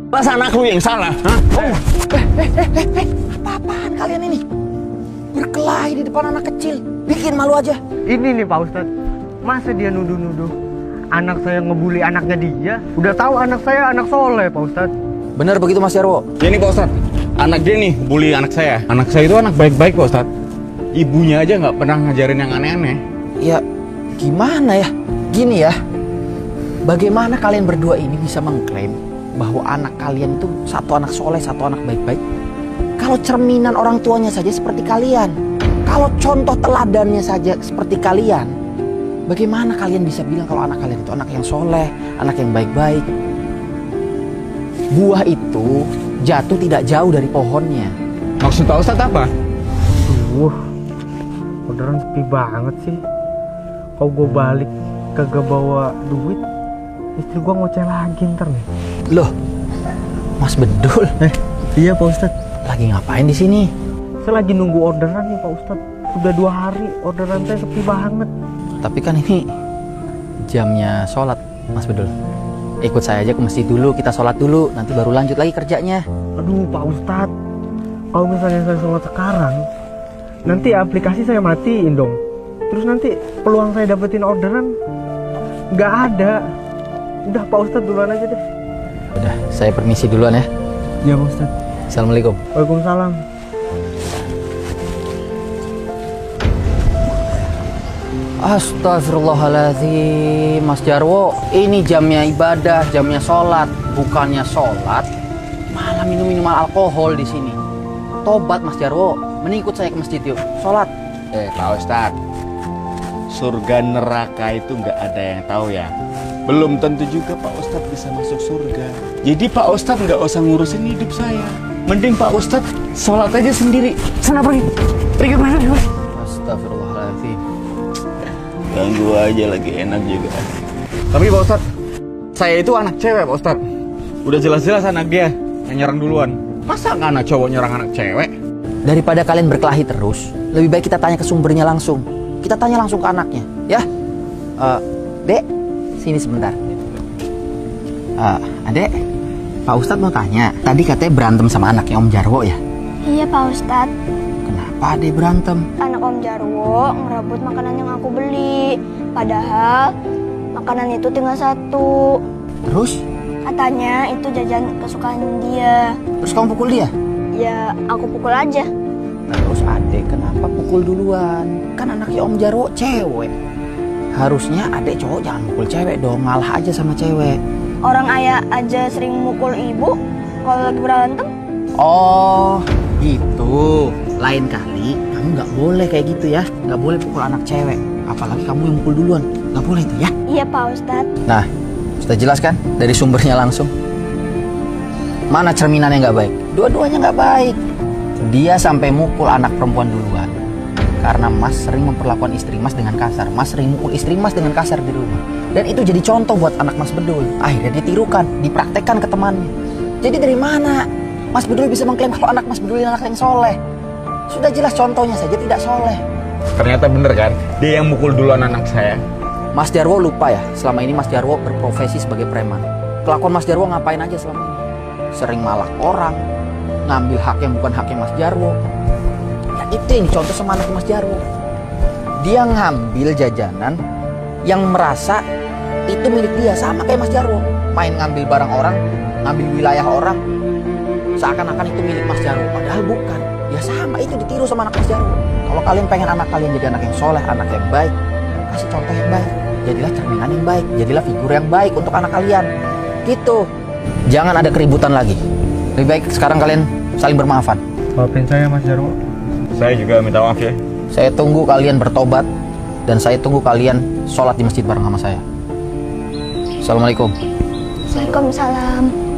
Pas anak lu yang salah, hah? Apa-apaan kalian ini? Berkelahi di depan anak kecil, bikin malu aja. Ini nih Pak Ustadz, masa dia nuduh-nuduh anak saya ngebully anaknya dia? Udah tahu anak saya anak soleh Pak Ustadz. Bener begitu Mas Jarwo? Ya nih Pak Ustadz, anak dia nih bully anak saya. Anak saya itu anak baik-baik Pak Ustadz. Ibunya aja nggak pernah ngajarin yang aneh-aneh. Ya gimana ya? Gini ya, bagaimana kalian berdua ini bisa mengklaim bahwa anak kalian itu satu anak soleh, satu anak baik-baik? Kalau cerminan orang tuanya saja seperti kalian, kalau contoh teladannya saja seperti kalian, bagaimana kalian bisa bilang kalau anak kalian itu anak yang soleh, anak yang baik-baik? Buah itu jatuh tidak jauh dari pohonnya. Maksud Pak Ustadz apa? Orderan sepi banget sih. Kalau gue balik kagak bawa duit, istri gue ngoceh lagi ntar nih. Loh, Mas Bedul? Iya Pak Ustadz. Lagi ngapain di sini? Saya lagi nunggu orderan nih Pak Ustadz. Udah 2 hari orderan saya sepi banget. Tapi kan ini jamnya sholat, Mas Bedul. Ikut saya aja ke masjid dulu, kita sholat dulu, nanti baru lanjut lagi kerjanya. Aduh Pak Ustadz, kalau misalnya saya sholat sekarang, nanti aplikasi saya matiin dong. Terus nanti peluang saya dapetin orderan nggak ada. Udah Pak Ustadz duluan aja deh. Udah, saya permisi duluan ya. Iya Pak Ustadz. Assalamualaikum. Waalaikumsalam. Astagfirullahaladzim, Mas Jarwo. Ini jamnya ibadah, jamnya sholat. Bukannya sholat, malah minum-minuman alkohol di sini. Tobat Mas Jarwo, mending ikut saya ke masjid yuk. Sholat. Pak Ustadz, surga neraka itu nggak ada yang tahu ya. Belum tentu juga Pak Ustadz bisa masuk surga. Jadi Pak Ustadz nggak usah ngurusin hidup saya. Mending Pak Ustadz sholat aja sendiri. Sana pergi ke mana? Astagfirullahaladzim. Ganggu aja lagi enak juga. Tapi Pak Ustadz, saya itu anak cewek Pak Ustadz. Udah jelas-jelas anak dia yang nyerang duluan. Masa nggak anak cowok nyerang anak cewek? Daripada kalian berkelahi terus, lebih baik kita tanya ke sumbernya langsung. Kita tanya langsung ke anaknya, ya. Dek, sini sebentar. Adek, Pak Ustadz mau tanya. Tadi katanya berantem sama anaknya Om Jarwo ya? Iya Pak Ustadz. Kenapa adek berantem? Anak Om Jarwo ngerebut makanan yang aku beli. Padahal makanan itu tinggal 1. Terus? Katanya itu jajan kesukaan dia. Terus kamu pukul dia? Ya aku pukul aja. Terus adek kenapa pukul duluan? Kan anaknya Om Jarwo cewek. Harusnya adek cowok jangan pukul cewek dong. Ngalah aja sama cewek. Orang ayah aja sering mukul ibu kalau lagi berantem. Oh gitu. Lain kali kamu nggak boleh kayak gitu ya. Nggak boleh pukul anak cewek. Apalagi kamu yang mukul duluan. Nggak boleh itu ya. Iya Pak Ustadz. Nah, sudah jelas kan dari sumbernya langsung. Mana cerminannya nggak baik? Dua-duanya nggak baik. Dia sampai mukul anak perempuan duluan karena Mas sering memperlakukan istri Mas dengan kasar. Mas sering mukul istri Mas dengan kasar di rumah. Dan itu jadi contoh buat anak Mas Bedul. Akhirnya ditirukan, dipraktekkan ke temannya. Jadi dari mana Mas Bedul bisa mengklaim kalau anak Mas Bedul ini anak yang soleh? Sudah jelas contohnya saja tidak soleh. Ternyata bener kan, dia yang mukul duluan anak saya. Mas Jarwo lupa ya, selama ini Mas Jarwo berprofesi sebagai preman. Kelakuan Mas Jarwo ngapain aja selama ini? Sering malak orang, ngambil hak yang bukan haknya Mas Jarwo. Ya itu yang contoh sama anak Mas Jarwo. Dia ngambil jajanan yang merasa itu milik dia, sama kayak Mas Jarwo. Main ngambil barang orang, ngambil wilayah orang, seakan-akan itu milik Mas Jarwo, padahal bukan. Ya sama, itu ditiru sama anak Mas Jarwo. Kalau kalian pengen anak kalian jadi anak yang soleh, anak yang baik, kasih contoh yang baik. Jadilah cerminan yang baik, jadilah figur yang baik untuk anak kalian. Gitu. Jangan ada keributan lagi. Lebih baik sekarang kalian saling bermaafan. Maafin saya Mas Jarwo. Saya juga minta maaf ya. Saya tunggu kalian bertobat dan saya tunggu kalian sholat di masjid bareng sama saya. Assalamualaikum. Waalaikumsalam.